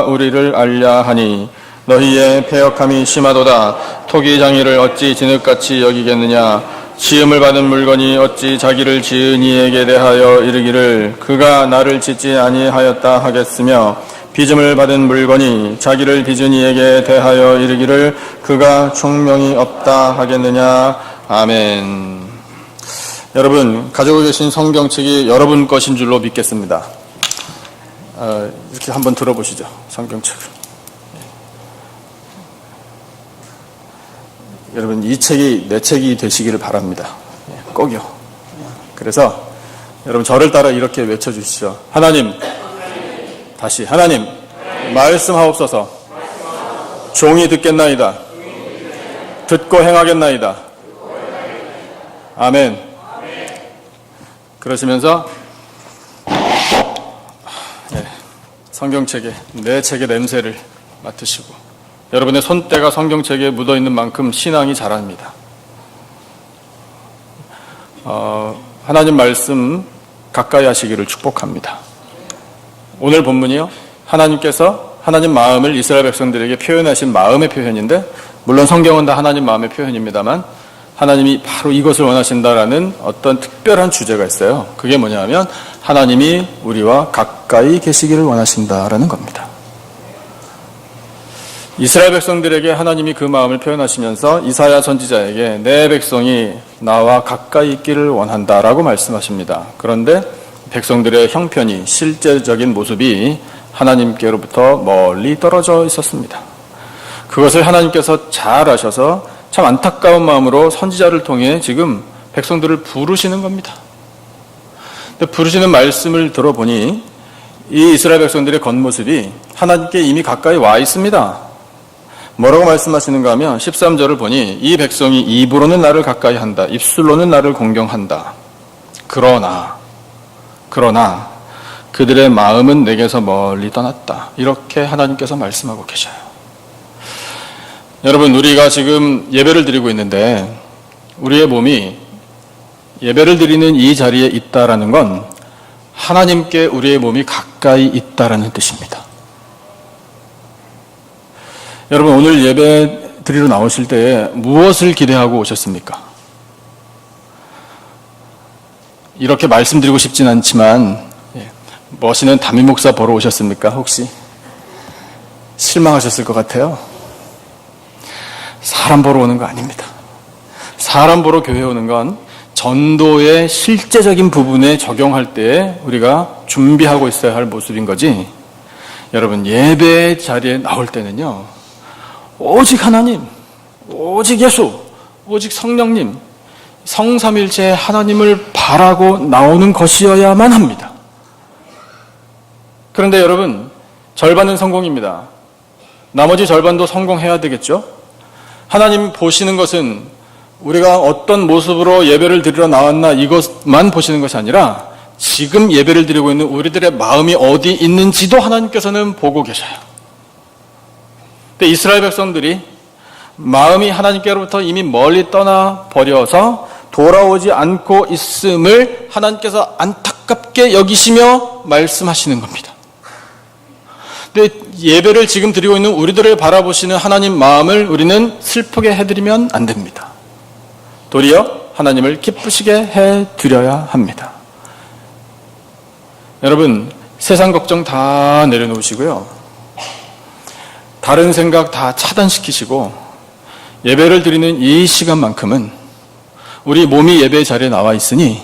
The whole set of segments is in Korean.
우리를 알려 하니 너희의 패역함이 심하도다. 토기 장이를 어찌 진흙같이 여기겠느냐. 지음을 받은 물건이 어찌 자기를 지은 이에게 대하여 이르기를 그가 나를 짓지 아니하였다 하겠으며, 빚음을 받은 물건이 자기를 빚은 이에게 대하여 이르기를 그가 총명이 없다 하겠느냐. 아멘. 여러분, 가지고 계신 성경책이 여러분 것인 줄로 믿겠습니다. 이렇게 한번 들어보시죠. 성경책을. 여러분, 이 책이 내 책이 되시기를 바랍니다. 꼭요. 그래서 여러분, 저를 따라 이렇게 외쳐주시죠. 하나님, 다시 하나님, 말씀하옵소서. 종이 듣겠나이다. 듣고 행하겠나이다. 아멘. 그러시면서 성경책에, 내 책의 냄새를 맡으시고, 여러분의 손때가 성경책에 묻어있는 만큼 신앙이 자랍니다. 하나님 말씀 가까이 하시기를 축복합니다. 오늘 본문이요, 하나님께서 하나님 마음을 이스라엘 백성들에게 표현하신 마음의 표현인데, 물론 성경은 다 하나님 마음의 표현입니다만 하나님이 바로 이것을 원하신다라는 어떤 특별한 주제가 있어요. 그게 뭐냐면 하나님이 우리와 가까이 계시기를 원하신다라는 겁니다. 이스라엘 백성들에게 하나님이 그 마음을 표현하시면서 이사야 선지자에게 내 백성이 나와 가까이 있기를 원한다라고 말씀하십니다. 그런데 백성들의 형편이, 실제적인 모습이 하나님께로부터 멀리 떨어져 있었습니다. 그것을 하나님께서 잘 아셔서 참 안타까운 마음으로 선지자를 통해 지금 백성들을 부르시는 겁니다. 근데 부르시는 말씀을 들어보니 이 이스라엘 백성들의 겉모습이 하나님께 이미 가까이 와 있습니다. 뭐라고 말씀하시는가 하면 13절을 보니 이 백성이 입으로는 나를 가까이 한다. 입술로는 나를 공경한다. 그러나 그들의 마음은 내게서 멀리 떠났다. 이렇게 하나님께서 말씀하고 계셔요. 여러분, 우리가 지금 예배를 드리고 있는데 우리의 몸이 예배를 드리는 이 자리에 있다라는 건 하나님께 우리의 몸이 가까이 있다라는 뜻입니다. 여러분, 오늘 예배 드리러 나오실 때에 무엇을 기대하고 오셨습니까? 이렇게 말씀드리고 싶진 않지만 멋있는 담임 목사 보러 오셨습니까? 혹시? 실망하셨을 것 같아요. 사람 보러 오는 거 아닙니다. 사람 보러 교회 오는 건 전도의 실제적인 부분에 적용할 때 우리가 준비하고 있어야 할 모습인 거지. 여러분, 예배 자리에 나올 때는요, 오직 하나님, 오직 예수, 오직 성령님, 성삼일체 하나님을 바라고 나오는 것이어야만 합니다. 그런데 여러분, 절반은 성공입니다. 나머지 절반도 성공해야 되겠죠? 하나님 보시는 것은 우리가 어떤 모습으로 예배를 드리러 나왔나 이것만 보시는 것이 아니라 지금 예배를 드리고 있는 우리들의 마음이 어디 있는지도 하나님께서는 보고 계셔요. 근데 이스라엘 백성들이 마음이 하나님께로부터 이미 멀리 떠나 버려서 돌아오지 않고 있음을 하나님께서 안타깝게 여기시며 말씀하시는 겁니다. 근데 예배를 지금 드리고 있는 우리들을 바라보시는 하나님 마음을 우리는 슬프게 해드리면 안 됩니다. 도리어 하나님을 기쁘시게 해드려야 합니다. 여러분, 세상 걱정 다 내려놓으시고요, 다른 생각 다 차단시키시고 예배를 드리는 이 시간만큼은 우리 몸이 예배 자리에 나와 있으니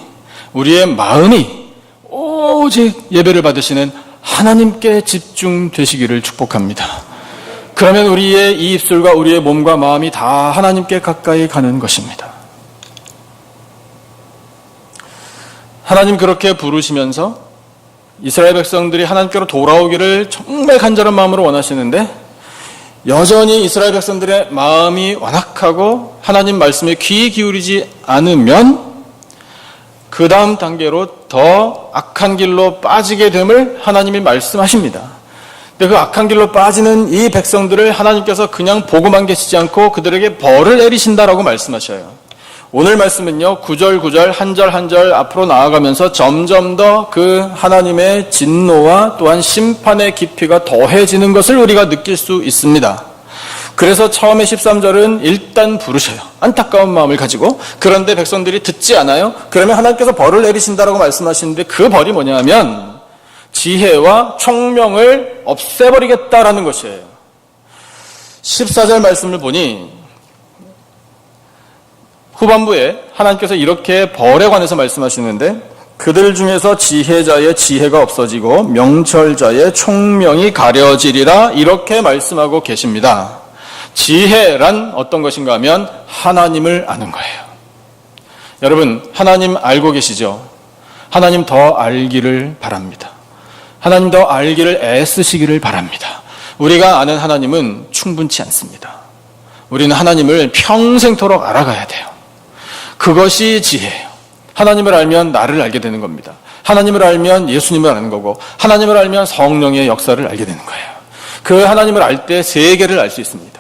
우리의 마음이 오직 예배를 받으시는 하나님께 집중되시기를 축복합니다. 그러면 우리의 이 입술과 우리의 몸과 마음이 다 하나님께 가까이 가는 것입니다. 하나님 그렇게 부르시면서 이스라엘 백성들이 하나님께로 돌아오기를 정말 간절한 마음으로 원하시는데 여전히 이스라엘 백성들의 마음이 완악하고 하나님 말씀에 귀 기울이지 않으면 그 다음 단계로 더 악한 길로 빠지게 됨을 하나님이 말씀하십니다. 근데 그 악한 길로 빠지는 이 백성들을 하나님께서 그냥 보고만 계시지 않고 그들에게 벌을 내리신다라고 말씀하셔요. 오늘 말씀은요, 구절 한 절 한 절 앞으로 나아가면서 점점 더 그 하나님의 진노와 또한 심판의 깊이가 더해지는 것을 우리가 느낄 수 있습니다. 그래서 처음에 13절은 일단 부르셔요. 안타까운 마음을 가지고. 그런데 백성들이 듣지 않아요. 그러면 하나님께서 벌을 내리신다라고 말씀하시는데 그 벌이 뭐냐면 지혜와 총명을 없애버리겠다라는 것이에요. 14절 말씀을 보니 후반부에 하나님께서 이렇게 벌에 관해서 말씀하시는데 그들 중에서 지혜자의 지혜가 없어지고 명철자의 총명이 가려지리라 이렇게 말씀하고 계십니다. 지혜란 어떤 것인가 하면 하나님을 아는 거예요. 여러분, 하나님 알고 계시죠? 하나님 더 알기를 바랍니다. 하나님 더 알기를 애쓰시기를 바랍니다. 우리가 아는 하나님은 충분치 않습니다. 우리는 하나님을 평생토록 알아가야 돼요. 그것이 지혜예요. 하나님을 알면 나를 알게 되는 겁니다. 하나님을 알면 예수님을 아는 거고 하나님을 알면 성령의 역사를 알게 되는 거예요. 그 하나님을 알 때 세계를 알 수 있습니다.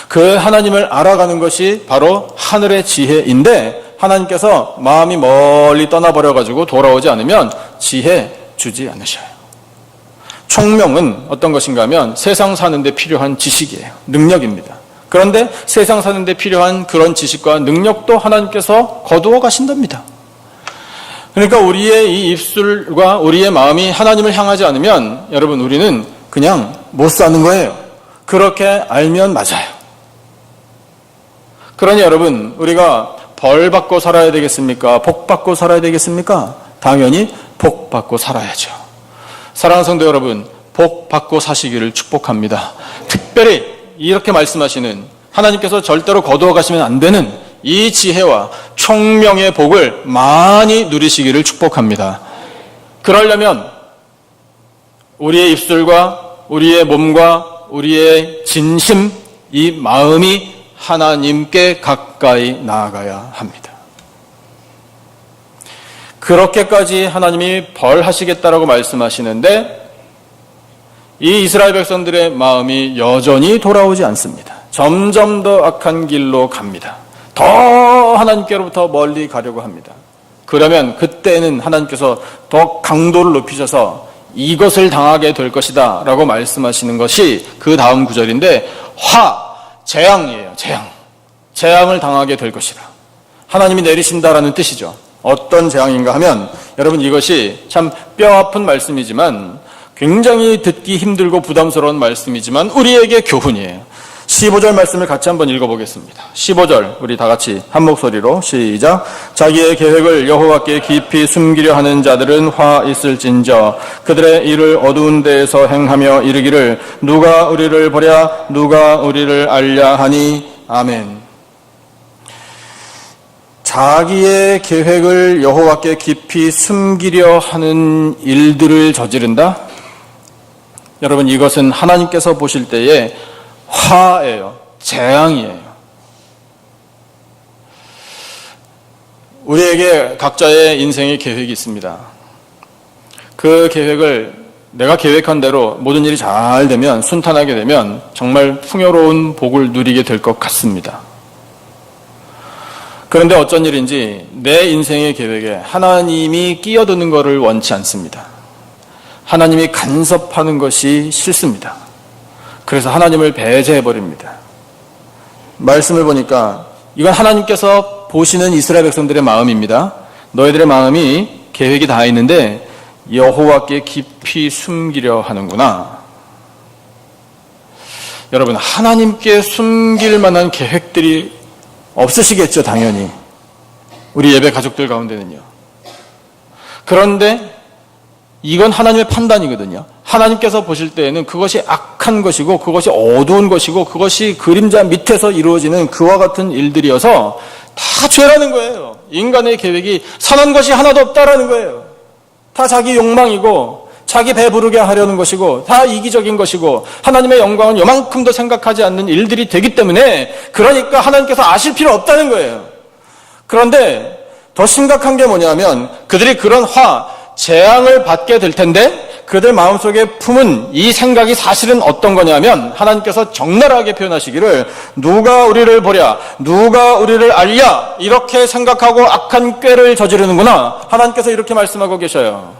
그 하나님을 알아가는 것이 바로 하늘의 지혜인데 하나님께서 마음이 멀리 떠나버려가지고 돌아오지 않으면 지혜 주지 않으셔요. 총명은 어떤 것인가 하면 세상 사는 데 필요한 지식이에요. 능력입니다. 그런데 세상 사는 데 필요한 그런 지식과 능력도 하나님께서 거두어 가신답니다. 그러니까 우리의 이 입술과 우리의 마음이 하나님을 향하지 않으면 여러분 우리는 그냥 못 사는 거예요. 그렇게 알면 맞아요. 그러니 여러분 우리가 벌 받고 살아야 되겠습니까? 복 받고 살아야 되겠습니까? 당연히 복 받고 살아야죠. 사랑하는 성도 여러분, 복 받고 사시기를 축복합니다. 특별히 이렇게 말씀하시는 하나님께서 절대로 거두어 가시면 안 되는 이 지혜와 총명의 복을 많이 누리시기를 축복합니다. 그러려면 우리의 입술과 우리의 몸과 우리의 진심, 이 마음이 하나님께 가까이 나아가야 합니다. 그렇게까지 하나님이 벌하시겠다라고 말씀하시는데 이 이스라엘 백성들의 마음이 여전히 돌아오지 않습니다. 점점 더 악한 길로 갑니다. 더 하나님께로부터 멀리 가려고 합니다. 그러면 그때는 하나님께서 더 강도를 높이셔서 이것을 당하게 될 것이다 라고 말씀하시는 것이 그 다음 구절인데 재앙이에요. 재앙을 당하게 될 것이다. 하나님이 내리신다라는 뜻이죠. 어떤 재앙인가 하면 여러분 이것이 참 뼈아픈 말씀이지만 굉장히 듣기 힘들고 부담스러운 말씀이지만 우리에게 교훈이에요. 15절 말씀을 같이 한번 읽어보겠습니다. 15절 우리 다 같이 한 목소리로 시작. 자기의 계획을 여호와께 깊이 숨기려 하는 자들은 화 있을진저 그들의 일을 어두운 데에서 행하며 이르기를 누가 우리를 보랴 누가 우리를 알랴 하니 아멘. 자기의 계획을 여호와께 깊이 숨기려 하는 일들을 저지른다? 여러분 이것은 하나님께서 보실 때에 화예요. 재앙이에요. 우리에게 각자의 인생의 계획이 있습니다. 그 계획을 내가 계획한 대로 모든 일이 잘 되면 순탄하게 되면 정말 풍요로운 복을 누리게 될 것 같습니다. 그런데 어쩐 일인지 내 인생의 계획에 하나님이 끼어드는 것을 원치 않습니다. 하나님이 간섭하는 것이 싫습니다. 그래서 하나님을 배제해버립니다. 말씀을 보니까 이건 하나님께서 보시는 이스라엘 백성들의 마음입니다. 너희들의 마음이 계획이 다 있는데 여호와께 깊이 숨기려 하는구나. 여러분 하나님께 숨길 만한 계획들이 없으시겠죠, 당연히. 우리 예배 가족들 가운데는요. 그런데 이건 하나님의 판단이거든요. 하나님께서 보실 때에는 그것이 악한 것이고 그것이 어두운 것이고 그것이 그림자 밑에서 이루어지는 그와 같은 일들이어서 다 죄라는 거예요. 인간의 계획이 선한 것이 하나도 없다라는 거예요. 다 자기 욕망이고 자기 배부르게 하려는 것이고 다 이기적인 것이고 하나님의 영광은 요만큼도 생각하지 않는 일들이 되기 때문에 그러니까 하나님께서 아실 필요 없다는 거예요. 그런데 더 심각한 게 뭐냐면 그들이 그런 재앙을 받게 될 텐데 그들 마음속에 품은 이 생각이 사실은 어떤 거냐면 하나님께서 적나라하게 표현하시기를 누가 우리를 보랴 누가 우리를 알랴 이렇게 생각하고 악한 꾀를 저지르는구나. 하나님께서 이렇게 말씀하고 계셔요.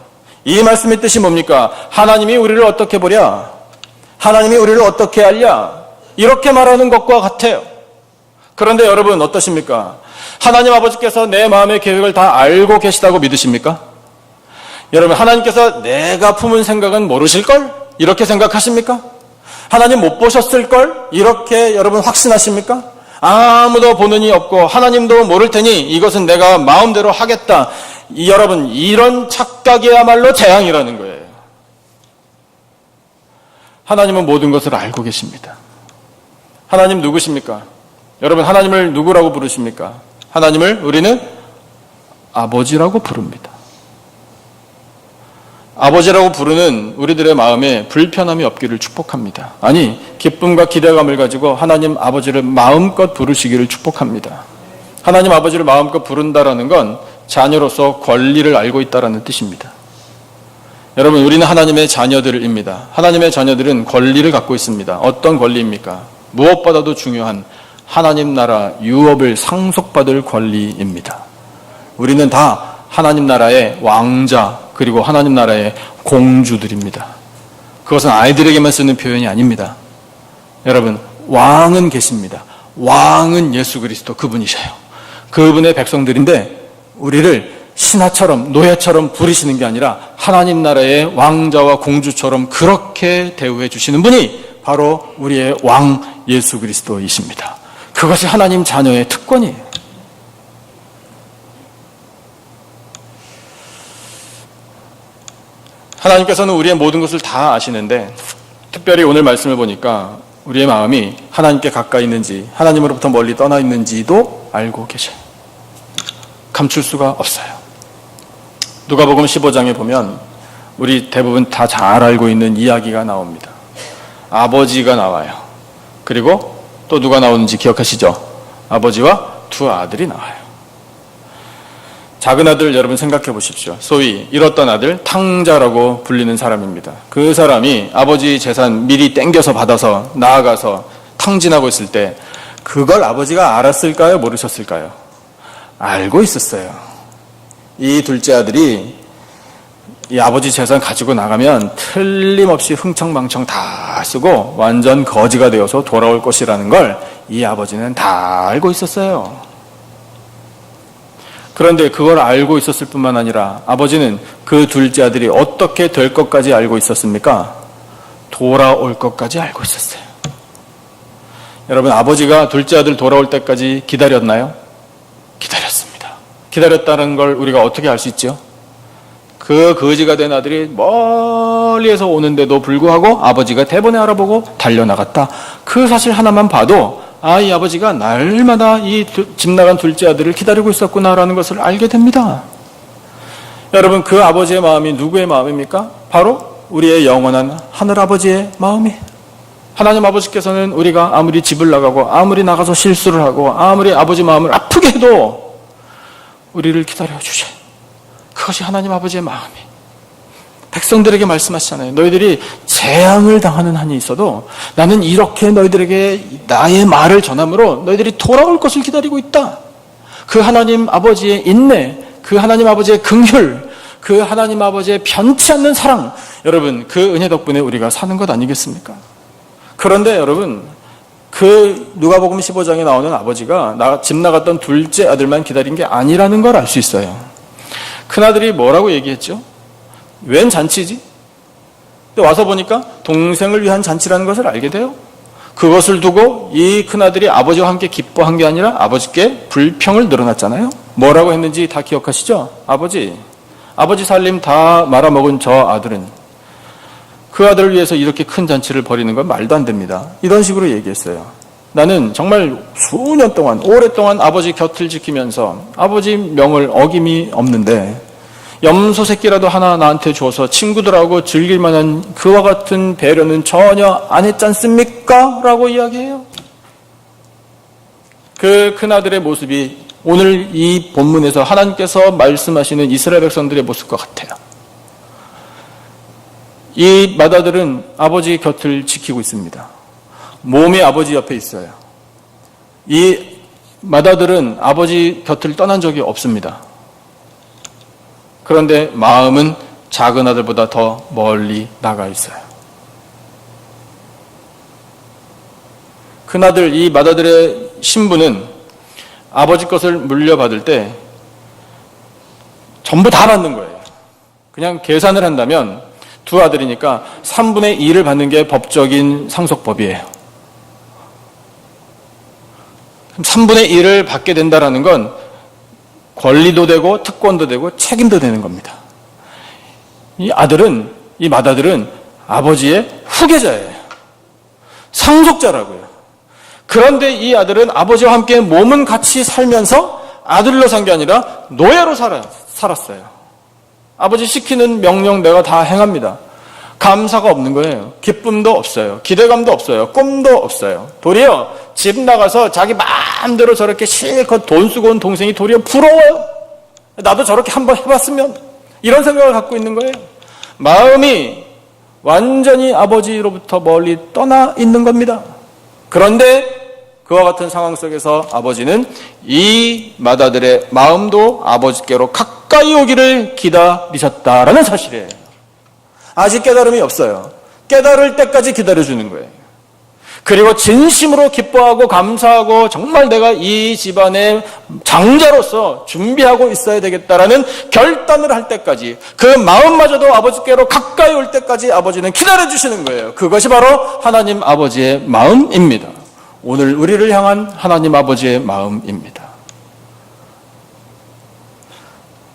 이 말씀의 뜻이 뭡니까? 하나님이 우리를 어떻게 보랴? 하나님이 우리를 어떻게 알랴? 이렇게 말하는 것과 같아요. 그런데 여러분 어떠십니까? 하나님 아버지께서 내 마음의 계획을 다 알고 계시다고 믿으십니까? 여러분 하나님께서 내가 품은 생각은 모르실걸? 이렇게 생각하십니까? 하나님 못 보셨을걸? 이렇게 여러분 확신하십니까? 아무도 보는 이 없고 하나님도 모를 테니 이것은 내가 마음대로 하겠다. 여러분 이런 착각이야말로 재앙이라는 거예요. 하나님은 모든 것을 알고 계십니다. 하나님 누구십니까? 여러분 하나님을 누구라고 부르십니까? 하나님을 우리는 아버지라고 부릅니다. 아버지라고 부르는 우리들의 마음에 불편함이 없기를 축복합니다. 아니, 기쁨과 기대감을 가지고 하나님 아버지를 마음껏 부르시기를 축복합니다. 하나님 아버지를 마음껏 부른다라는 건 자녀로서 권리를 알고 있다라는 뜻입니다. 여러분, 우리는 하나님의 자녀들입니다. 하나님의 자녀들은 권리를 갖고 있습니다. 어떤 권리입니까? 무엇보다도 중요한 하나님 나라 유업을 상속받을 권리입니다. 우리는 다 하나님 나라의 왕자 그리고 하나님 나라의 공주들입니다. 그것은 아이들에게만 쓰는 표현이 아닙니다. 여러분, 왕은 계십니다. 왕은 예수 그리스도 그분이셔요. 그분의 백성들인데 우리를 신하처럼 노예처럼 부리시는 게 아니라 하나님 나라의 왕자와 공주처럼 그렇게 대우해 주시는 분이 바로 우리의 왕 예수 그리스도이십니다. 그것이 하나님 자녀의 특권이에요. 하나님께서는 우리의 모든 것을 다 아시는데 특별히 오늘 말씀을 보니까 우리의 마음이 하나님께 가까이 있는지 하나님으로부터 멀리 떠나 있는지도 알고 계셔요. 감출 수가 없어요. 누가복음 15장에 보면 우리 대부분 다 잘 알고 있는 이야기가 나옵니다. 아버지가 나와요. 그리고 또 누가 나오는지 기억하시죠? 아버지와 두 아들이 나와요. 작은 아들 여러분 생각해 보십시오. 소위 잃었던 아들 탕자라고 불리는 사람입니다. 그 사람이 아버지 재산 미리 땡겨서 받아서 나아가서 탕진하고 있을 때 그걸 아버지가 알았을까요? 모르셨을까요? 알고 있었어요. 이 둘째 아들이 이 아버지 재산 가지고 나가면 틀림없이 흥청망청 다 쓰고 완전 거지가 되어서 돌아올 것이라는 걸 이 아버지는 다 알고 있었어요. 그런데 그걸 알고 있었을 뿐만 아니라 아버지는 그 둘째 아들이 어떻게 될 것까지 알고 있었습니까? 돌아올 것까지 알고 있었어요. 여러분, 아버지가 둘째 아들 돌아올 때까지 기다렸나요? 기다렸습니다. 기다렸다는 걸 우리가 어떻게 알 수 있죠? 그 거지가 된 아들이 멀리에서 오는데도 불구하고 아버지가 대번에 알아보고 달려나갔다. 그 사실 하나만 봐도 이 아버지가 날마다 이 집 나간 둘째 아들을 기다리고 있었구나라는 것을 알게 됩니다. 여러분, 그 아버지의 마음이 누구의 마음입니까? 바로 우리의 영원한 하늘아버지의 마음이에요. 하나님 아버지께서는 우리가 아무리 집을 나가고 아무리 나가서 실수를 하고 아무리 아버지 마음을 아프게 해도 우리를 기다려 주셔요. 그것이 하나님 아버지의 마음이에요. 백성들에게 말씀하시잖아요. 너희들이 재앙을 당하는 한이 있어도 나는 이렇게 너희들에게 나의 말을 전함으로 너희들이 돌아올 것을 기다리고 있다. 그 하나님 아버지의 인내, 그 하나님 아버지의 긍휼, 그 하나님 아버지의 변치 않는 사랑, 여러분 그 은혜 덕분에 우리가 사는 것 아니겠습니까? 그런데 여러분, 그 누가복음 15장에 나오는 아버지가 집 나갔던 둘째 아들만 기다린 게 아니라는 걸 알 수 있어요. 큰아들이 뭐라고 얘기했죠? 웬 잔치지? 근데 와서 보니까 동생을 위한 잔치라는 것을 알게 돼요. 그것을 두고 이 큰아들이 아버지와 함께 기뻐한 게 아니라 아버지께 불평을 늘어놨잖아요. 뭐라고 했는지 다 기억하시죠? 아버지 살림 다 말아먹은 저 아들은 그 아들을 위해서 이렇게 큰 잔치를 벌이는 건 말도 안 됩니다. 이런 식으로 얘기했어요. 나는 정말 수년 동안 오랫동안 아버지 곁을 지키면서 아버지 명을 어김이 없는데 염소 새끼라도 하나 나한테 줘서 친구들하고 즐길 만한 그와 같은 배려는 전혀 안 했지 않습니까? 라고 이야기해요. 그 큰아들의 모습이 오늘 이 본문에서 하나님께서 말씀하시는 이스라엘 백성들의 모습과 같아요. 이 맏아들은 아버지 곁을 지키고 있습니다. 몸이 아버지 옆에 있어요. 이 맏아들은 아버지 곁을 떠난 적이 없습니다. 그런데 마음은 작은 아들보다 더 멀리 나가 있어요. 큰아들, 이 맏아들의 신부는 아버지 것을 물려받을 때 전부 다 받는 거예요. 그냥 계산을 한다면 두 아들이니까 3분의 2를 받는 게 법적인 상속법이에요. 3분의 1을 받게 된다는 건 권리도 되고 특권도 되고 책임도 되는 겁니다. 이 맏아들은 아버지의 후계자예요. 상속자라고요. 그런데 이 아들은 아버지와 함께 몸은 같이 살면서 아들로 산 게 아니라 노예로 살았어요. 아버지 시키는 명령 내가 다 행합니다. 감사가 없는 거예요. 기쁨도 없어요. 기대감도 없어요. 꿈도 없어요. 도리어 집 나가서 자기 마음대로 저렇게 실컷 돈 쓰고 온 동생이 도리어 부러워요. 나도 저렇게 한번 해봤으면, 이런 생각을 갖고 있는 거예요. 마음이 완전히 아버지로부터 멀리 떠나 있는 겁니다. 그런데 그와 같은 상황 속에서 아버지는 이 맏아들의 마음도 아버지께로 가까이 오기를 기다리셨다라는 사실이에요. 아직 깨달음이 없어요. 깨달을 때까지 기다려주는 거예요. 그리고 진심으로 기뻐하고 감사하고 정말 내가 이 집안의 장자로서 준비하고 있어야 되겠다라는 결단을 할 때까지, 그 마음마저도 아버지께로 가까이 올 때까지 아버지는 기다려주시는 거예요. 그것이 바로 하나님 아버지의 마음입니다. 오늘 우리를 향한 하나님 아버지의 마음입니다.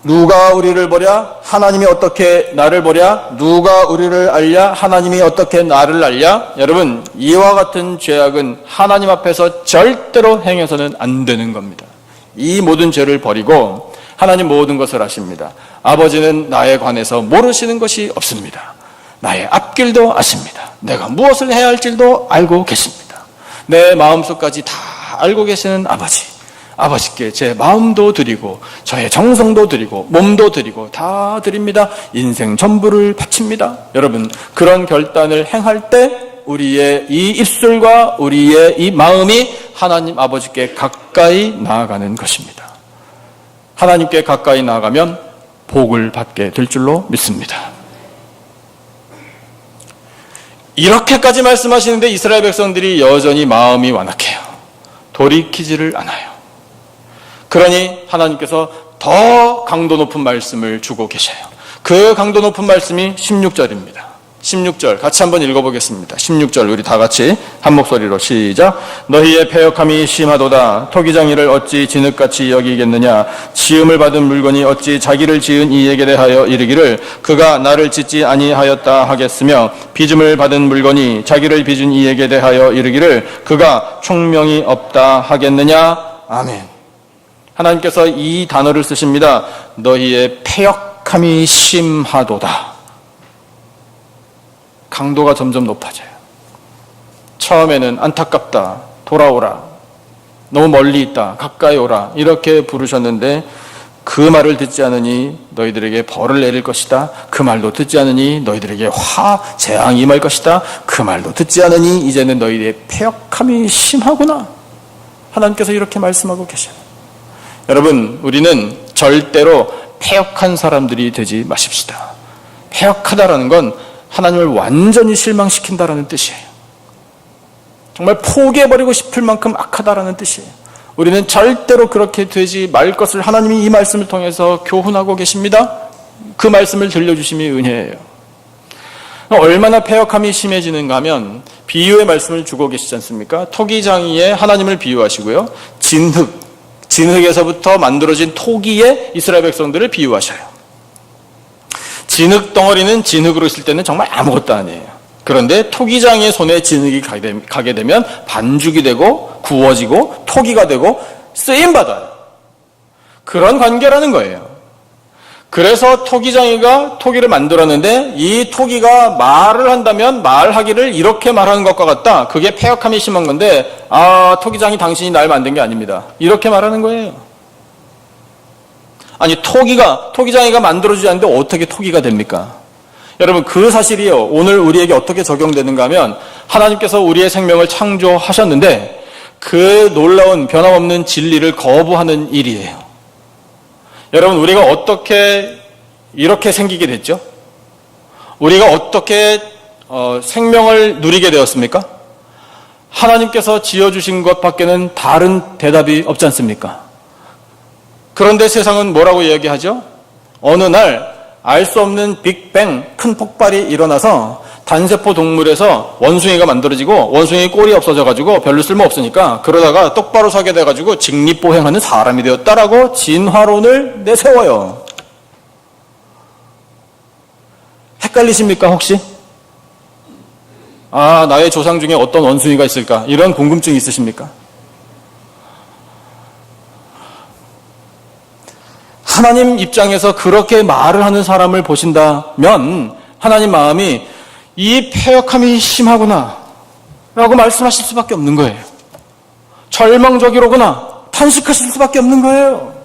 누가 우리를 보랴? 하나님이 어떻게 나를 보랴? 누가 우리를 알랴? 하나님이 어떻게 나를 알랴? 여러분, 이와 같은 죄악은 하나님 앞에서 절대로 행해서는 안 되는 겁니다. 이 모든 죄를 버리고 하나님 모든 것을 아십니다. 아버지는 나에 관해서 모르시는 것이 없습니다. 나의 앞길도 아십니다. 내가 무엇을 해야 할지도 알고 계십니다. 내 마음속까지 다 알고 계시는 아버지께 제 마음도 드리고 저의 정성도 드리고 몸도 드리고 다 드립니다. 인생 전부를 바칩니다. 여러분, 그런 결단을 행할 때 우리의 이 입술과 우리의 이 마음이 하나님 아버지께 가까이 나아가는 것입니다. 하나님께 가까이 나아가면 복을 받게 될 줄로 믿습니다. 이렇게까지 말씀하시는데 이스라엘 백성들이 여전히 마음이 완악해요. 돌이키지를 않아요. 그러니 하나님께서 더 강도 높은 말씀을 주고 계셔요. 그 강도 높은 말씀이 16절입니다. 16절 같이 한번 읽어보겠습니다. 16절 우리 다 같이 한 목소리로 시작. 너희의 패역함이 심하도다. 토기장이를 어찌 진흙같이 여기겠느냐. 지음을 받은 물건이 어찌 자기를 지은 이에게 대하여 이르기를 그가 나를 짓지 아니하였다 하겠으며, 빚음을 받은 물건이 자기를 빚은 이에게 대하여 이르기를 그가 총명이 없다 하겠느냐. 아멘. 하나님께서 이 단어를 쓰십니다. 너희의 패역함이 심하도다. 강도가 점점 높아져요. 처음에는 안타깝다, 돌아오라, 너무 멀리 있다, 가까이 오라 이렇게 부르셨는데 그 말을 듣지 않으니 너희들에게 벌을 내릴 것이다. 그 말도 듣지 않으니 너희들에게 재앙이 임할 것이다. 그 말도 듣지 않으니 이제는 너희의 패역함이 심하구나. 하나님께서 이렇게 말씀하고 계셔요. 여러분, 우리는 절대로 패역한 사람들이 되지 마십시다. 패역하다라는 건 하나님을 완전히 실망시킨다라는 뜻이에요. 정말 포기해버리고 싶을 만큼 악하다라는 뜻이에요. 우리는 절대로 그렇게 되지 말 것을 하나님이 이 말씀을 통해서 교훈하고 계십니다. 그 말씀을 들려주심이 은혜예요. 얼마나 패역함이 심해지는가 하면 비유의 말씀을 주고 계시지 않습니까? 토기장이에 하나님을 비유하시고요. 진흙에서부터 만들어진 토기에 이스라엘 백성들을 비유하셔요. 진흙 덩어리는 진흙으로 있을 때는 정말 아무것도 아니에요. 그런데 토기장의 손에 진흙이 가게 되면 반죽이 되고 구워지고 토기가 되고 쓰임받아요. 그런 관계라는 거예요. 그래서 토기장이가 토기를 만들었는데 이 토기가 말을 한다면 말하기를 이렇게 말하는 것과 같다. 그게 패역함이 심한 건데 토기장이 당신이 날 만든 게 아닙니다. 이렇게 말하는 거예요. 아니 토기장이가 만들어주지 않는데 어떻게 토기가 됩니까? 여러분, 그 사실이요, 오늘 우리에게 어떻게 적용되는가 하면 하나님께서 우리의 생명을 창조하셨는데 그 놀라운 변함없는 진리를 거부하는 일이에요. 여러분, 우리가 어떻게 이렇게 생기게 됐죠? 우리가 어떻게 생명을 누리게 되었습니까? 하나님께서 지어주신 것밖에는 다른 대답이 없지 않습니까? 그런데 세상은 뭐라고 이야기하죠? 어느 날 알 수 없는 빅뱅, 큰 폭발이 일어나서 단세포 동물에서 원숭이가 만들어지고 원숭이 꼴이 없어져가지고 별로 쓸모없으니까 그러다가 똑바로 서게 돼가지고 직립보행하는 사람이 되었다라고 진화론을 내세워요. 헷갈리십니까 혹시? 아, 나의 조상 중에 어떤 원숭이가 있을까? 이런 궁금증이 있으십니까? 하나님 입장에서 그렇게 말을 하는 사람을 보신다면 하나님 마음이 이 패역함이 심하구나 라고 말씀하실 수밖에 없는 거예요. 절망적이로구나 탄식하실 수밖에 없는 거예요.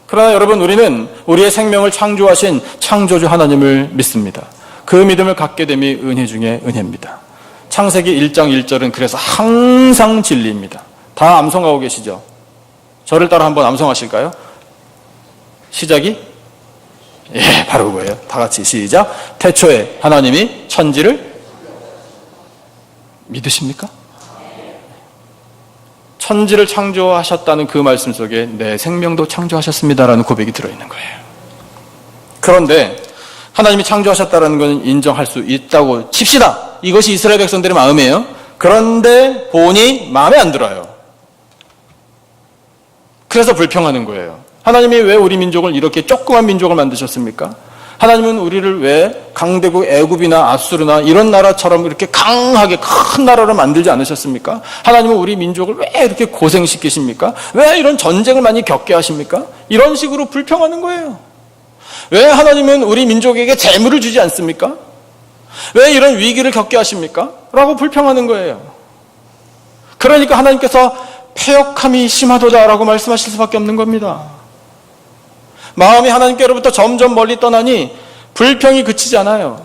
그러나 여러분, 우리는 우리의 생명을 창조하신 창조주 하나님을 믿습니다. 그 믿음을 갖게 됨이 은혜 중에 은혜입니다. 창세기 1장 1절은 그래서 항상 진리입니다. 다 암송하고 계시죠? 저를 따라 한번 암송하실까요? 시작이? 예, 바로 그거예요. 다 같이 시작. 태초에 하나님이 천지를 믿으십니까? 천지를 창조하셨다는 그 말씀 속에 내 생명도 창조하셨습니다라는 고백이 들어있는 거예요. 그런데 하나님이 창조하셨다는 것은 인정할 수 있다고 칩시다. 이것이 이스라엘 백성들의 마음이에요. 그런데 보니 마음에 안 들어요. 그래서 불평하는 거예요. 하나님이 왜 우리 민족을 이렇게 조그만 민족을 만드셨습니까? 하나님은 우리를 왜 강대국 애굽이나 아수르나 이런 나라처럼 이렇게 강하게 큰 나라로 만들지 않으셨습니까? 하나님은 우리 민족을 왜 이렇게 고생시키십니까? 왜 이런 전쟁을 많이 겪게 하십니까? 이런 식으로 불평하는 거예요. 왜 하나님은 우리 민족에게 재물을 주지 않습니까? 왜 이런 위기를 겪게 하십니까? 라고 불평하는 거예요. 그러니까 하나님께서 패역함이 심하도다라고 말씀하실 수밖에 없는 겁니다. 마음이 하나님께로부터 점점 멀리 떠나니 불평이 그치지 않아요.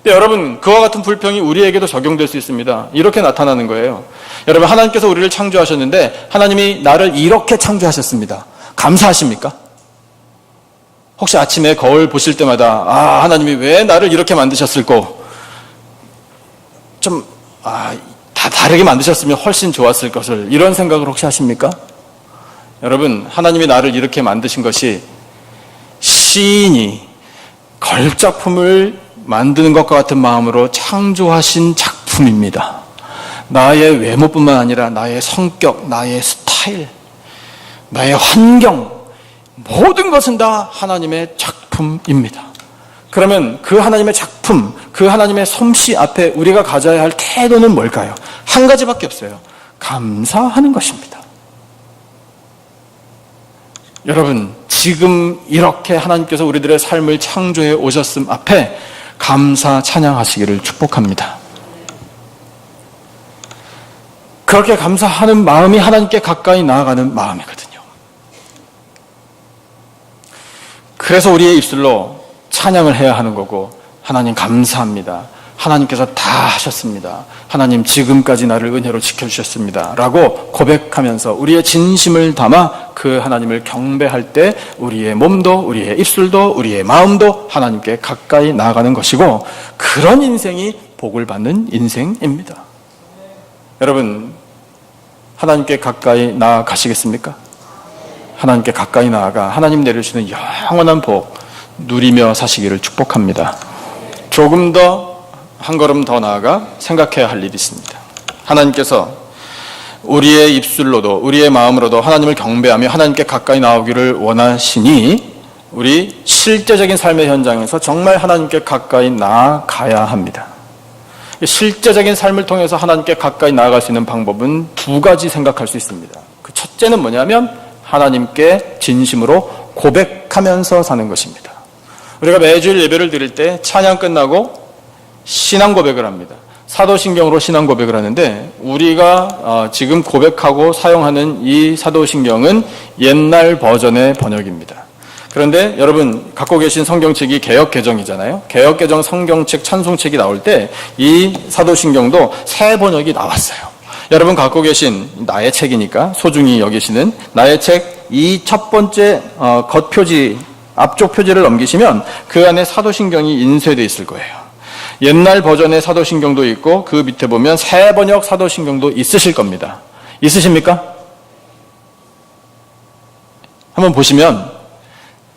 근데 여러분, 그와 같은 불평이 우리에게도 적용될 수 있습니다. 이렇게 나타나는 거예요. 여러분, 하나님께서 우리를 창조하셨는데 하나님이 나를 이렇게 창조하셨습니다. 감사하십니까? 혹시 아침에 거울 보실 때마다 하나님이 왜 나를 이렇게 만드셨을꼬? 다 다르게 만드셨으면 훨씬 좋았을 것을, 이런 생각을 혹시 하십니까? 여러분, 하나님이 나를 이렇게 만드신 것이 시인이 걸작품을 만드는 것과 같은 마음으로 창조하신 작품입니다. 나의 외모뿐만 아니라 나의 성격, 나의 스타일, 나의 환경, 모든 것은 다 하나님의 작품입니다. 그러면 그 하나님의 작품, 그 하나님의 솜씨 앞에 우리가 가져야 할 태도는 뭘까요? 한 가지밖에 없어요. 감사하는 것입니다. 여러분, 지금 이렇게 하나님께서 우리들의 삶을 창조해 오셨음 앞에 감사 찬양하시기를 축복합니다. 그렇게 감사하는 마음이 하나님께 가까이 나아가는 마음이거든요. 그래서 우리의 입술로 찬양을 해야 하는 거고, 하나님 감사합니다. 하나님께서 다 하셨습니다. 하나님 지금까지 나를 은혜로 지켜주셨습니다. 라고 고백하면서 우리의 진심을 담아 그 하나님을 경배할 때 우리의 몸도, 우리의 입술도, 우리의 마음도 하나님께 가까이 나아가는 것이고, 그런 인생이 복을 받는 인생입니다. 여러분, 하나님께 가까이 나아가시겠습니까? 하나님께 가까이 나아가 하나님 내려주시는 영원한 복 누리며 사시기를 축복합니다. 조금 더 한 걸음 더 나아가 생각해야 할 일이 있습니다. 하나님께서 우리의 입술로도 우리의 마음으로도 하나님을 경배하며 하나님께 가까이 나오기를 원하시니 우리 실제적인 삶의 현장에서 정말 하나님께 가까이 나아가야 합니다. 실제적인 삶을 통해서 하나님께 가까이 나아갈 수 있는 방법은 두 가지 생각할 수 있습니다. 그 첫째는 뭐냐면 하나님께 진심으로 고백하면서 사는 것입니다. 우리가 매주일 예배를 드릴 때 찬양 끝나고 신앙 고백을 합니다. 사도신경으로 신앙 고백을 하는데, 우리가 지금 고백하고 사용하는 이 사도신경은 옛날 버전의 번역입니다. 그런데 여러분 갖고 계신 성경책이 개역개정이잖아요. 개역개정 성경책 찬송책이 나올 때 이 사도신경도 새 번역이 나왔어요. 여러분 갖고 계신 나의 책이니까 소중히 여기시는 나의 책 이 첫 번째 겉표지 앞쪽 표지를 넘기시면 그 안에 사도신경이 인쇄되어 있을 거예요. 옛날 버전의 사도신경도 있고 그 밑에 보면 새 번역 사도신경도 있으실 겁니다. 있으십니까? 한번 보시면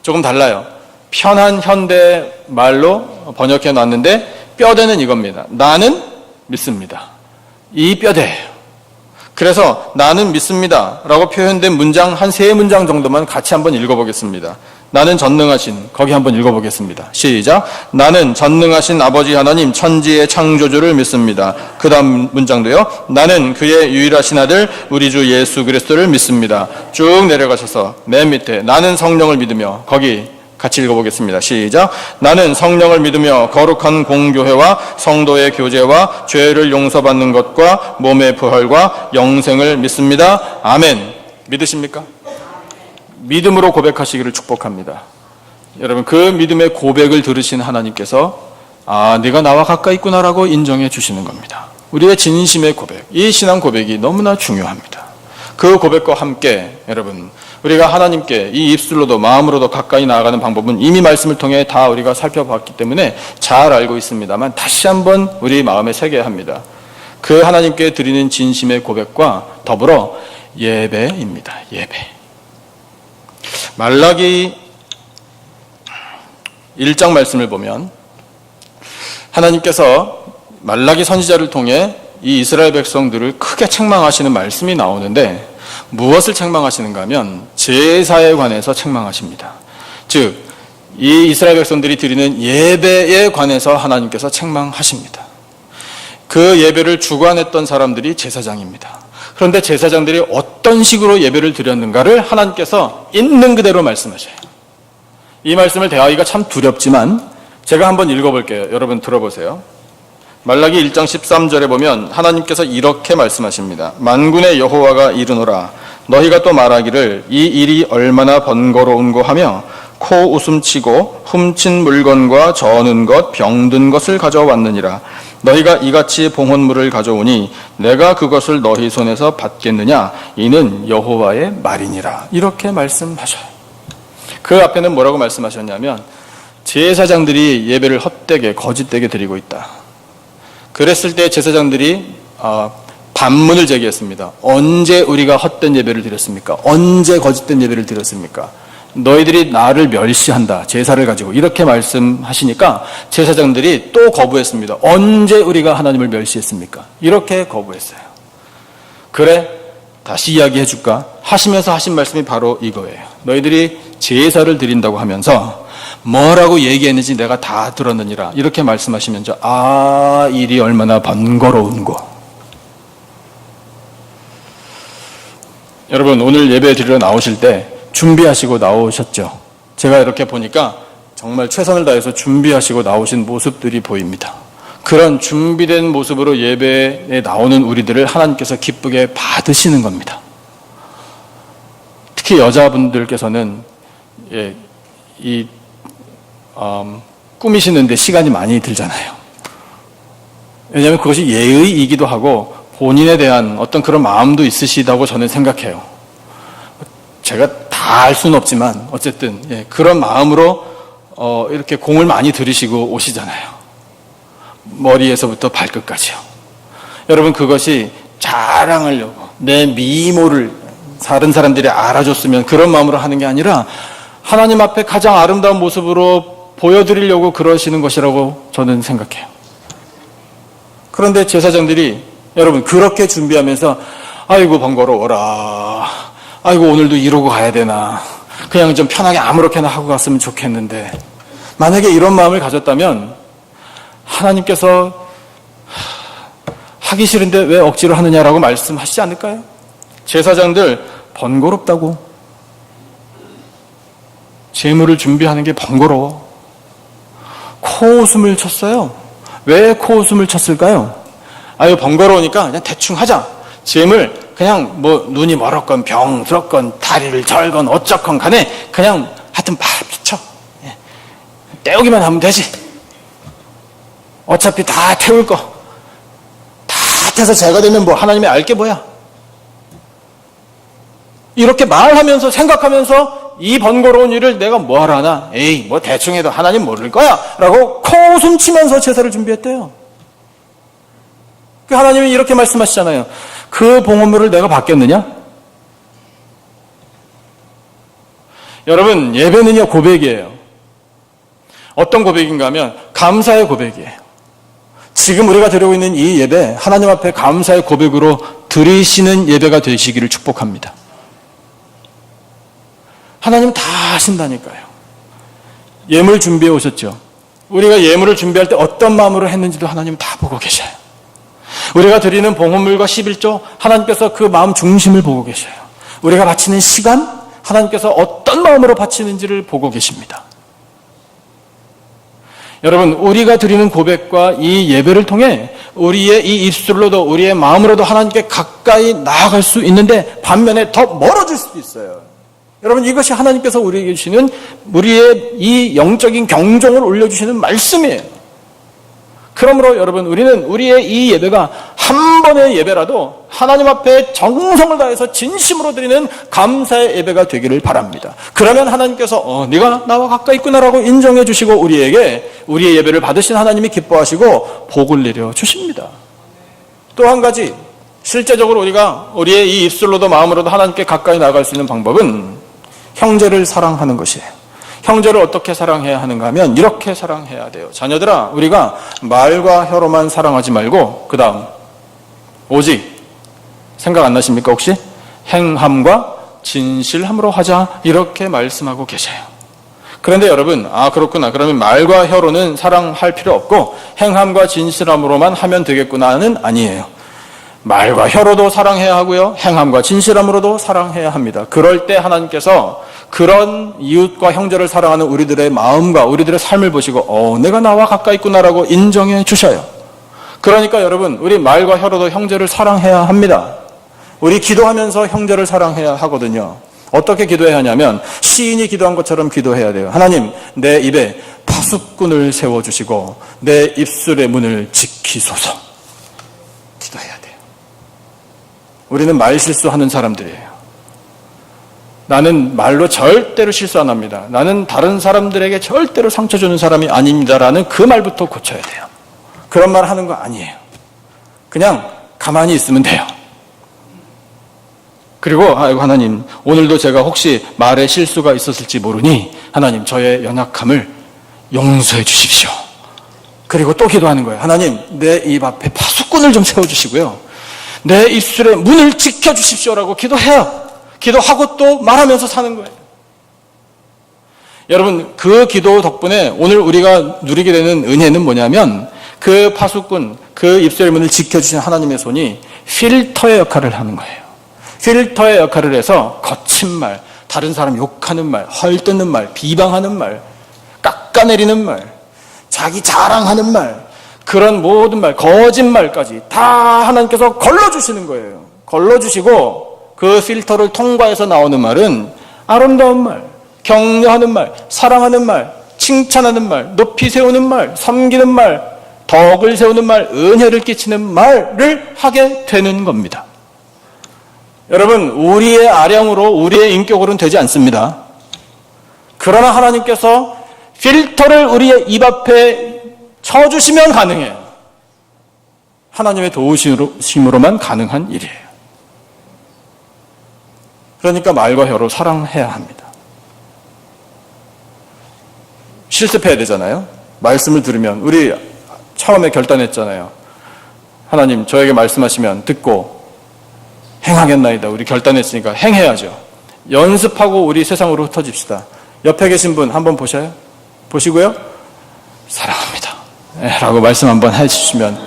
조금 달라요. 편한 현대 말로 번역해 놨는데 뼈대는 이겁니다. 나는 믿습니다. 이 뼈대예요. 그래서 나는 믿습니다 라고 표현된 문장 한 3문장 정도만 같이 한번 읽어보겠습니다. 나는 전능하신, 거기 한번 읽어보겠습니다. 시작. 나는 전능하신 아버지 하나님 천지의 창조주를 믿습니다. 그 다음 문장도요. 나는 그의 유일하신 아들 우리 주 예수 그리스도를 믿습니다. 쭉 내려가셔서 맨 밑에 나는 성령을 믿으며, 거기 같이 읽어보겠습니다. 시작. 나는 성령을 믿으며 거룩한 공교회와 성도의 교제와 죄를 용서받는 것과 몸의 부활과 영생을 믿습니다. 아멘. 믿으십니까? 믿음으로 고백하시기를 축복합니다. 여러분 그 믿음의 고백을 들으신 하나님께서 네가 나와 가까이 있구나라고 인정해 주시는 겁니다. 우리의 진심의 고백, 이 신앙 고백이 너무나 중요합니다. 그 고백과 함께 여러분 우리가 하나님께 이 입술로도 마음으로도 가까이 나아가는 방법은 이미 말씀을 통해 다 우리가 살펴봤기 때문에 잘 알고 있습니다만 다시 한번 우리 마음에 새겨야 합니다. 그 하나님께 드리는 진심의 고백과 더불어 예배입니다. 예배. 말라기 1장 말씀을 보면 하나님께서 말라기 선지자를 통해 이 이스라엘 백성들을 크게 책망하시는 말씀이 나오는데 무엇을 책망하시는가 하면 제사에 관해서 책망하십니다. 즉, 이 이스라엘 백성들이 드리는 예배에 관해서 하나님께서 책망하십니다. 그 예배를 주관했던 사람들이 제사장입니다. 그런데 제사장들이 어떤 식으로 예배를 드렸는가를 하나님께서 있는 그대로 말씀하셔요. 이 말씀을 대하기가 참 두렵지만 제가 한번 읽어볼게요. 여러분 들어보세요. 말라기 1장 13절에 보면 하나님께서 이렇게 말씀하십니다. 만군의 여호와가 이르노라. 너희가 또 말하기를 이 일이 얼마나 번거로운고 하며 코 웃음치고 훔친 물건과 저는 것, 병든 것을 가져왔느니라. 너희가 이같이 봉헌물을 가져오니 내가 그것을 너희 손에서 받겠느냐? 이는 여호와의 말이니라. 이렇게 말씀하셔요. 그 앞에는 뭐라고 말씀하셨냐면 제사장들이 예배를 헛되게 거짓되게 드리고 있다. 그랬을 때 제사장들이 반문을 제기했습니다. 언제 우리가 헛된 예배를 드렸습니까? 언제 거짓된 예배를 드렸습니까? 너희들이 나를 멸시한다. 제사를 가지고 이렇게 말씀하시니까 제사장들이 또 거부했습니다. 언제 우리가 하나님을 멸시했습니까? 이렇게 거부했어요. 그래? 다시 이야기해 줄까? 하시면서 하신 말씀이 바로 이거예요. 너희들이 제사를 드린다고 하면서 뭐라고 얘기했는지 내가 다 들었느니라. 이렇게 말씀하시면서 일이 얼마나 번거로운고. 여러분 오늘 예배 드리러 나오실 때 준비하시고 나오셨죠? 제가 이렇게 보니까 정말 최선을 다해서 준비하시고 나오신 모습들이 보입니다. 그런 준비된 모습으로 예배에 나오는 우리들을 하나님께서 기쁘게 받으시는 겁니다. 특히 여자분들께서는 꾸미시는데 시간이 많이 들잖아요. 왜냐하면 그것이 예의이기도 하고 본인에 대한 어떤 그런 마음도 있으시다고 저는 생각해요. 제가 다 알 수는 없지만 어쨌든 그런 마음으로 이렇게 공을 많이 들이시고 오시잖아요. 머리에서부터 발끝까지요. 여러분 그것이 자랑하려고 내 미모를 다른 사람들이 알아줬으면 그런 마음으로 하는 게 아니라 하나님 앞에 가장 아름다운 모습으로 보여드리려고 그러시는 것이라고 저는 생각해요. 그런데 제사장들이 여러분 그렇게 준비하면서 아이고 번거로워라. 아이고 오늘도 이러고 가야 되나. 그냥 좀 편하게 아무렇게나 하고 갔으면 좋겠는데. 만약에 이런 마음을 가졌다면 하나님께서 하기 싫은데 왜 억지로 하느냐라고 말씀하시지 않을까요? 제사장들 번거롭다고. 제물을 준비하는 게 번거로워. 코웃음을 쳤어요. 왜 코웃음을 쳤을까요? 아유 번거로우니까 그냥 대충 하자. 제물 그냥 뭐 눈이 멀었건 병 들었건 다리를 절건 어쩌건 간에 그냥 하여튼 막 비춰. 때우기만 하면 되지. 어차피 다 태울 거. 다 태서 제가 되면 뭐 하나님이 알 게 뭐야. 이렇게 말하면서 생각하면서 이 번거로운 일을 내가 뭐하러 하나. 에이 뭐 대충 해도 하나님 모를 거야 라고 코웃음 치면서 제사를 준비했대요. 하나님이 이렇게 말씀하시잖아요. 그 봉헌물을 내가 받겠느냐? 여러분 예배는요 고백이에요. 어떤 고백인가 하면 감사의 고백이에요. 지금 우리가 드리고 있는 이 예배 하나님 앞에 감사의 고백으로 드리시는 예배가 되시기를 축복합니다. 하나님 다 하신다니까요. 예물 준비해 오셨죠. 우리가 예물을 준비할 때 어떤 마음으로 했는지도 하나님 다 보고 계셔요. 우리가 드리는 봉헌물과 11조 하나님께서 그 마음 중심을 보고 계셔요. 우리가 바치는 시간 하나님께서 어떤 마음으로 바치는지를 보고 계십니다. 여러분 우리가 드리는 고백과 이 예배를 통해 우리의 이 입술로도 우리의 마음으로도 하나님께 가까이 나아갈 수 있는데 반면에 더 멀어질 수도 있어요. 여러분 이것이 하나님께서 우리에게 주시는 우리의 이 영적인 경종을 올려주시는 말씀이에요. 그러므로 여러분 우리는 우리의 이 예배가 한 번의 예배라도 하나님 앞에 정성을 다해서 진심으로 드리는 감사의 예배가 되기를 바랍니다. 그러면 하나님께서 네가 나와 가까이 있구나라고 인정해 주시고 우리에게 우리의 예배를 받으신 하나님이 기뻐하시고 복을 내려 주십니다. 또 한 가지 실제적으로 우리가 우리의 이 입술로도 마음으로도 하나님께 가까이 나아갈 수 있는 방법은 형제를 사랑하는 것이에요. 형제를 어떻게 사랑해야 하는가 하면 이렇게 사랑해야 돼요. 자녀들아 우리가 말과 혀로만 사랑하지 말고 그 다음 오직 생각 안 나십니까 혹시? 행함과 진실함으로 하자 이렇게 말씀하고 계셔요. 그런데 여러분 그렇구나. 그러면 말과 혀로는 사랑할 필요 없고 행함과 진실함으로만 하면 되겠구나는 아니에요. 말과 혀로도 사랑해야 하고요. 행함과 진실함으로도 사랑해야 합니다. 그럴 때 하나님께서 그런 이웃과 형제를 사랑하는 우리들의 마음과 우리들의 삶을 보시고 내가 나와 가까이 있구나라고 인정해 주셔요. 그러니까 여러분 우리 말과 혀로도 형제를 사랑해야 합니다. 우리 기도하면서 형제를 사랑해야 하거든요. 어떻게 기도해야 하냐면 시인이 기도한 것처럼 기도해야 돼요. 하나님 내 입에 파수꾼을 세워주시고 내 입술의 문을 지키소서. 기도해야 돼요. 우리는 말 실수하는 사람들이에요. 나는 말로 절대로 실수 안 합니다. 나는 다른 사람들에게 절대로 상처 주는 사람이 아닙니다라는 그 말부터 고쳐야 돼요. 그런 말 하는 거 아니에요. 그냥 가만히 있으면 돼요. 그리고 하나님 오늘도 제가 혹시 말에 실수가 있었을지 모르니 하나님 저의 연약함을 용서해 주십시오. 그리고 또 기도하는 거예요. 하나님 내 입 앞에 파수꾼을 좀 세워주시고요. 내 입술의 문을 지켜주십시오라고 기도해요. 기도하고 또 말하면서 사는 거예요. 여러분 그 기도 덕분에 오늘 우리가 누리게 되는 은혜는 뭐냐면 그 파수꾼, 그 입술의 문을 지켜주신 하나님의 손이 필터의 역할을 하는 거예요. 필터의 역할을 해서 거친 말, 다른 사람 욕하는 말, 헐뜯는 말, 비방하는 말, 깎아내리는 말, 자기 자랑하는 말, 그런 모든 말, 거짓말까지 다 하나님께서 걸러주시는 거예요. 걸러주시고 그 필터를 통과해서 나오는 말은 아름다운 말, 격려하는 말, 사랑하는 말, 칭찬하는 말, 높이 세우는 말, 섬기는 말, 덕을 세우는 말, 은혜를 끼치는 말을 하게 되는 겁니다. 여러분 우리의 아량으로 우리의 인격으로는 되지 않습니다. 그러나 하나님께서 필터를 우리의 입 앞에 쳐주시면 가능해요. 하나님의 도우심으로만 가능한 일이에요. 그러니까 말과 혀로 사랑해야 합니다. 실습해야 되잖아요. 말씀을 들으면 우리 처음에 결단했잖아요. 하나님 저에게 말씀하시면 듣고 행하겠나이다. 우리 결단했으니까 행해야죠. 연습하고 우리 세상으로 흩어집시다. 옆에 계신 분 한번 보셔요. 보시고요. 사랑합니다. 라고 말씀 한번 해주시면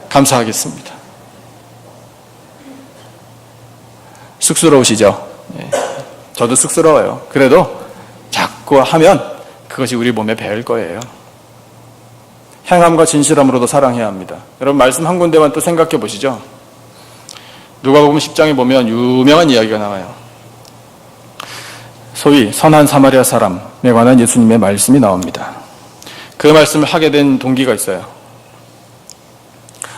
감사하겠습니다. 쑥스러우시죠? 저도 쑥스러워요. 그래도 자꾸 하면 그것이 우리 몸에 배일 거예요. 행함과 진실함으로도 사랑해야 합니다. 여러분 말씀 한 군데만 또 생각해 보시죠. 누가복음 10장에 보면 유명한 이야기가 나와요. 소위 선한 사마리아 사람에 관한 예수님의 말씀이 나옵니다. 그 말씀을 하게 된 동기가 있어요.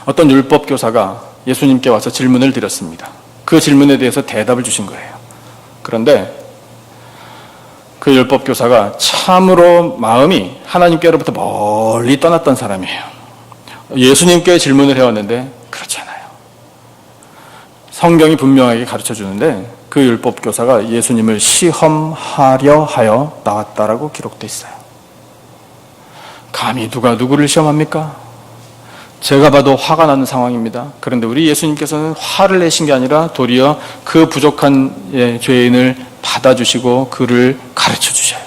어떤 율법 교사가 예수님께 와서 질문을 드렸습니다. 그 질문에 대해서 대답을 주신 거예요. 그런데 그 율법 교사가 참으로 마음이 하나님께로부터 멀리 떠났던 사람이에요. 예수님께 질문을 해왔는데 그렇지 않아요. 성경이 분명하게 가르쳐 주는데 그 율법 교사가 예수님을 시험하려 하여 나왔다라고 기록되어 있어요. 감히 누가 누구를 시험합니까? 제가 봐도 화가 나는 상황입니다. 그런데 우리 예수님께서는 화를 내신 게 아니라 도리어 그 부족한 죄인을 받아주시고 그를 가르쳐 주셔요.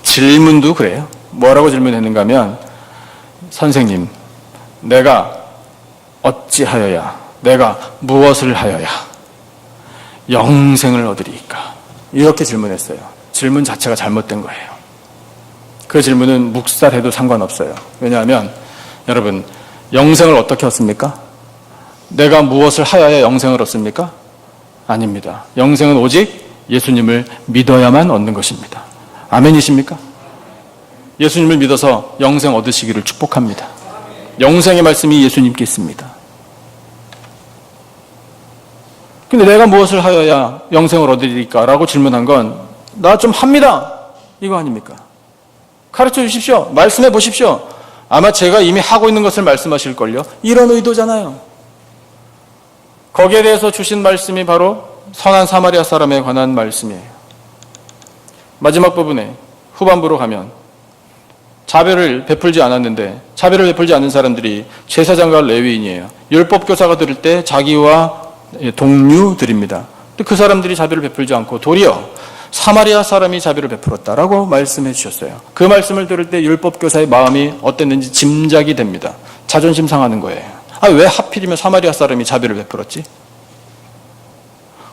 질문도 그래요. 뭐라고 질문했는가 하면 선생님, 내가 어찌하여야, 내가 무엇을 하여야 영생을 얻으리이까? 이렇게 질문했어요. 질문 자체가 잘못된 거예요. 그 질문은 묵살해도 상관없어요. 왜냐하면 여러분, 영생을 어떻게 얻습니까? 내가 무엇을 하여야 영생을 얻습니까? 아닙니다. 영생은 오직 예수님을 믿어야만 얻는 것입니다. 아멘이십니까? 예수님을 믿어서 영생 얻으시기를 축복합니다. 영생의 말씀이 예수님께 있습니다. 근데 내가 무엇을 하여야 영생을 얻으리까? 라고 질문한 건 나 좀 합니다. 이거 아닙니까? 가르쳐 주십시오. 말씀해 보십시오. 아마 제가 이미 하고 있는 것을 말씀하실걸요. 이런 의도잖아요. 거기에 대해서 주신 말씀이 바로 선한 사마리아 사람에 관한 말씀이에요. 마지막 부분에 후반부로 가면 자비를 베풀지 않았는데 자비를 베풀지 않은 사람들이 제사장과 레위인이에요. 율법 교사가 들을 때 자기와 동료들입니다. 그 사람들이 자비를 베풀지 않고 도리어 사마리아 사람이 자비를 베풀었다라고 말씀해 주셨어요. 그 말씀을 들을 때 율법 교사의 마음이 어땠는지 짐작이 됩니다. 자존심 상하는 거예요. 왜 하필이면 사마리아 사람이 자비를 베풀었지?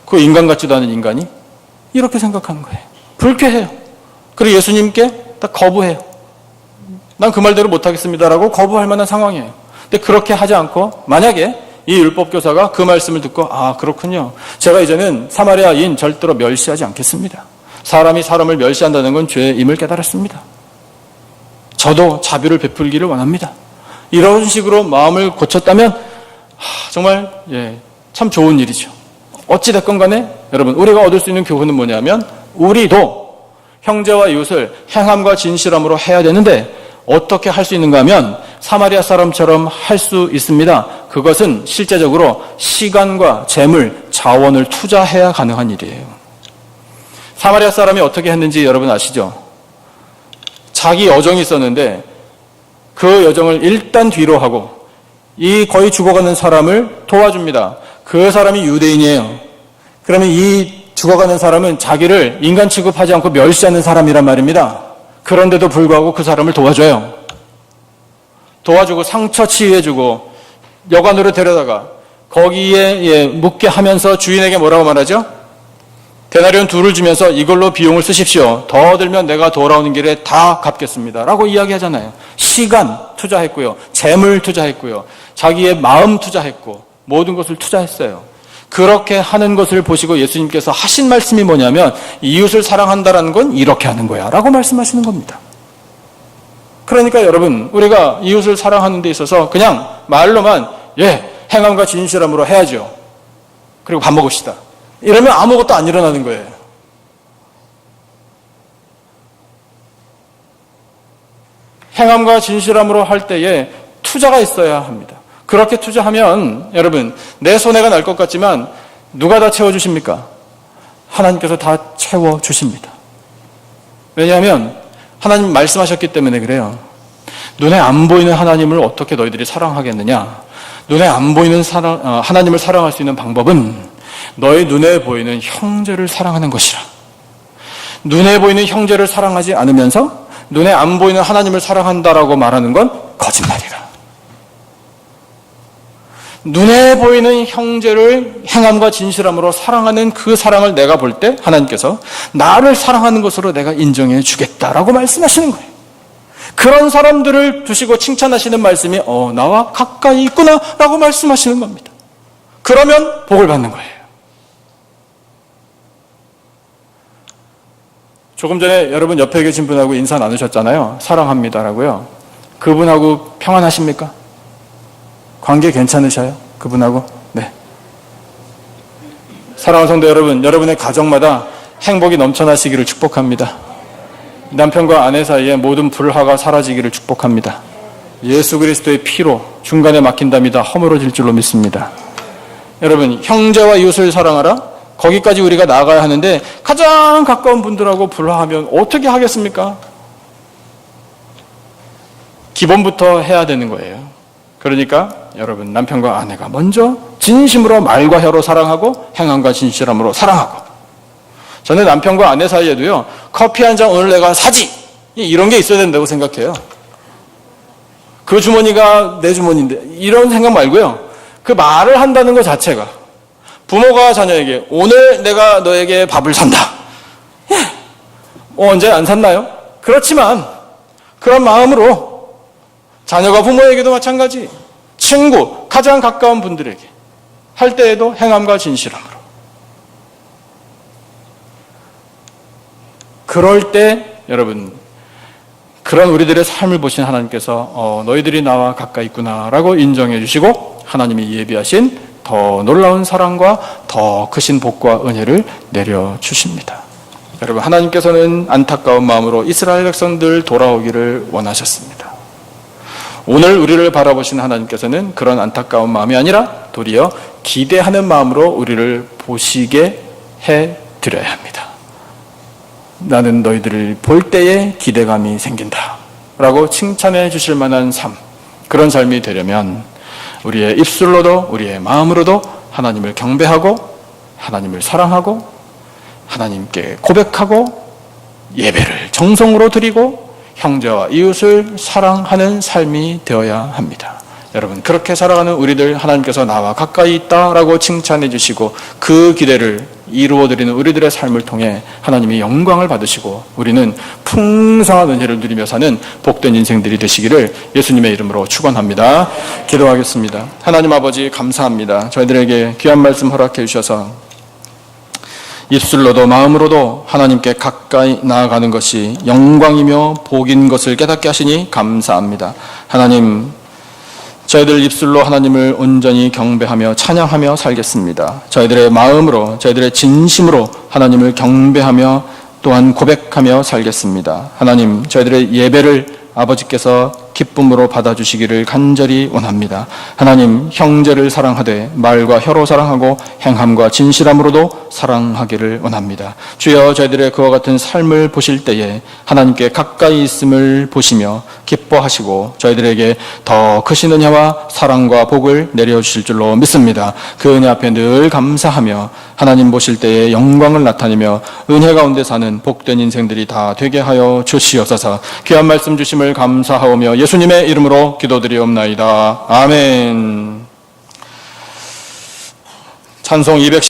그 인간 같지도 않은 인간이? 이렇게 생각하는 거예요. 불쾌해요. 그리고 예수님께 딱 거부해요. 난 그 말대로 못하겠습니다라고 거부할 만한 상황이에요. 근데 그렇게 하지 않고 만약에 이 율법교사가 그 말씀을 듣고 그렇군요. 제가 이제는 사마리아인 절대로 멸시하지 않겠습니다. 사람이 사람을 멸시한다는 건 죄임을 깨달았습니다. 저도 자비를 베풀기를 원합니다. 이런 식으로 마음을 고쳤다면 정말 참 좋은 일이죠. 어찌됐건 간에 여러분 우리가 얻을 수 있는 교훈은 뭐냐면 우리도 형제와 이웃을 행함과 진실함으로 해야 되는데 어떻게 할 수 있는가 하면 사마리아 사람처럼 할 수 있습니다. 그것은 실제적으로 시간과 재물, 자원을 투자해야 가능한 일이에요. 사마리아 사람이 어떻게 했는지 여러분 아시죠? 자기 여정이 있었는데 그 여정을 일단 뒤로 하고 이 거의 죽어가는 사람을 도와줍니다. 그 사람이 유대인이에요. 그러면 이 죽어가는 사람은 자기를 인간 취급하지 않고 멸시하는 사람이란 말입니다. 그런데도 불구하고 그 사람을 도와줘요. 도와주고 상처 치유해주고 여관으로 데려다가 거기에 묵게 하면서 주인에게 뭐라고 말하죠? 데나리온 2를 주면서 이걸로 비용을 쓰십시오. 더 들면 내가 돌아오는 길에 다 갚겠습니다. 라고 이야기하잖아요. 시간 투자했고요. 재물 투자했고요. 자기의 마음 투자했고 모든 것을 투자했어요. 그렇게 하는 것을 보시고 예수님께서 하신 말씀이 뭐냐면 이웃을 사랑한다라는 건 이렇게 하는 거야 라고 말씀하시는 겁니다. 그러니까 여러분 우리가 이웃을 사랑하는 데 있어서 그냥 말로만 행함과 진실함으로 해야죠. 그리고 밥 먹읍시다. 이러면 아무것도 안 일어나는 거예요. 행함과 진실함으로 할 때에 투자가 있어야 합니다. 그렇게 투자하면 여러분 내 손해가 날 것 같지만 누가 다 채워주십니까? 하나님께서 다 채워주십니다. 왜냐하면 하나님 말씀하셨기 때문에 그래요. 눈에 안 보이는 하나님을 어떻게 너희들이 사랑하겠느냐? 눈에 안 보이는 하나님을 사랑할 수 있는 방법은 너희 눈에 보이는 형제를 사랑하는 것이라. 눈에 보이는 형제를 사랑하지 않으면서 눈에 안 보이는 하나님을 사랑한다라고 말하는 건 거짓말이라. 눈에 보이는 형제를 행함과 진실함으로 사랑하는 그 사랑을 내가 볼 때 하나님께서 나를 사랑하는 것으로 내가 인정해 주겠다라고 말씀하시는 거예요. 그런 사람들을 두시고 칭찬하시는 말씀이 나와 가까이 있구나 라고 말씀하시는 겁니다. 그러면 복을 받는 거예요. 조금 전에 여러분 옆에 계신 분하고 인사 나누셨잖아요. 사랑합니다라고요. 그분하고 평안하십니까? 관계 괜찮으셔요? 그분하고? 네. 사랑하는 성도 여러분, 여러분의 가정마다 행복이 넘쳐나시기를 축복합니다. 남편과 아내 사이에 모든 불화가 사라지기를 축복합니다. 예수 그리스도의 피로 중간에 막힌담이 다 허물어질 줄로 믿습니다. 여러분, 형제와 이웃을 사랑하라? 거기까지 우리가 나아가야 하는데 가장 가까운 분들하고 불화하면 어떻게 하겠습니까? 기본부터 해야 되는 거예요. 그러니까 여러분, 남편과 아내가 먼저 진심으로 말과 혀로 사랑하고 행함과 진실함으로 사랑하고, 저는 남편과 아내 사이에도요, 커피 한 잔 오늘 내가 사지, 이런 게 있어야 된다고 생각해요. 그 주머니가 내 주머니인데, 이런 생각 말고요, 그 말을 한다는 것 자체가, 부모가 자녀에게 오늘 내가 너에게 밥을 산다. 예. 언제 안 샀나요? 그렇지만 그런 마음으로 자녀가 부모에게도 마찬가지, 친구, 가장 가까운 분들에게 할 때에도 행함과 진실함으로. 그럴 때 여러분, 그런 우리들의 삶을 보신 하나님께서 너희들이 나와 가까이 있구나라고 인정해 주시고 하나님이 예비하신 더 놀라운 사랑과 더 크신 복과 은혜를 내려주십니다. 여러분, 하나님께서는 안타까운 마음으로 이스라엘 백성들 돌아오기를 원하셨습니다. 오늘 우리를 바라보신 하나님께서는 그런 안타까운 마음이 아니라 도리어 기대하는 마음으로 우리를 보시게 해드려야 합니다. 나는 너희들을 볼 때에 기대감이 생긴다 라고 칭찬해 주실 만한 삶, 그런 삶이 되려면 우리의 입술로도 우리의 마음으로도 하나님을 경배하고 하나님을 사랑하고 하나님께 고백하고 예배를 정성으로 드리고 형제와 이웃을 사랑하는 삶이 되어야 합니다. 여러분, 그렇게 살아가는 우리들 하나님께서 나와 가까이 있다라고 칭찬해 주시고 그 기대를 이루어드리는 우리들의 삶을 통해 하나님이 영광을 받으시고 우리는 풍성한 은혜를 누리며 사는 복된 인생들이 되시기를 예수님의 이름으로 축원합니다. 기도하겠습니다. 하나님 아버지, 감사합니다. 저희들에게 귀한 말씀 허락해 주셔서 입술로도 마음으로도 하나님께 가까이 나아가는 것이 영광이며 복인 것을 깨닫게 하시니 감사합니다. 하나님, 저희들 입술로 하나님을 온전히 경배하며 찬양하며 살겠습니다. 저희들의 마음으로, 저희들의 진심으로 하나님을 경배하며 또한 고백하며 살겠습니다. 하나님, 저희들의 예배를 아버지께서 기쁨으로 받아주시기를 간절히 원합니다. 하나님, 형제를 사랑하되 말과 혀로 사랑하고 행함과 진실함으로도 사랑하기를 원합니다. 주여, 저희들의 그와 같은 삶을 보실 때에 하나님께 가까이 있음을 보시며 기뻐하시고 저희들에게 더 크신 은혜와 사랑과 복을 내려주실 줄로 믿습니다. 그 은혜 앞에 늘 감사하며 하나님 보실 때에 영광을 나타내며 은혜 가운데 사는 복된 인생들이 다 되게 하여 주시옵소서. 귀한 말씀 주심을 감사하오며 예수님의 이름으로 기도드리옵나이다. 아멘. 찬송 210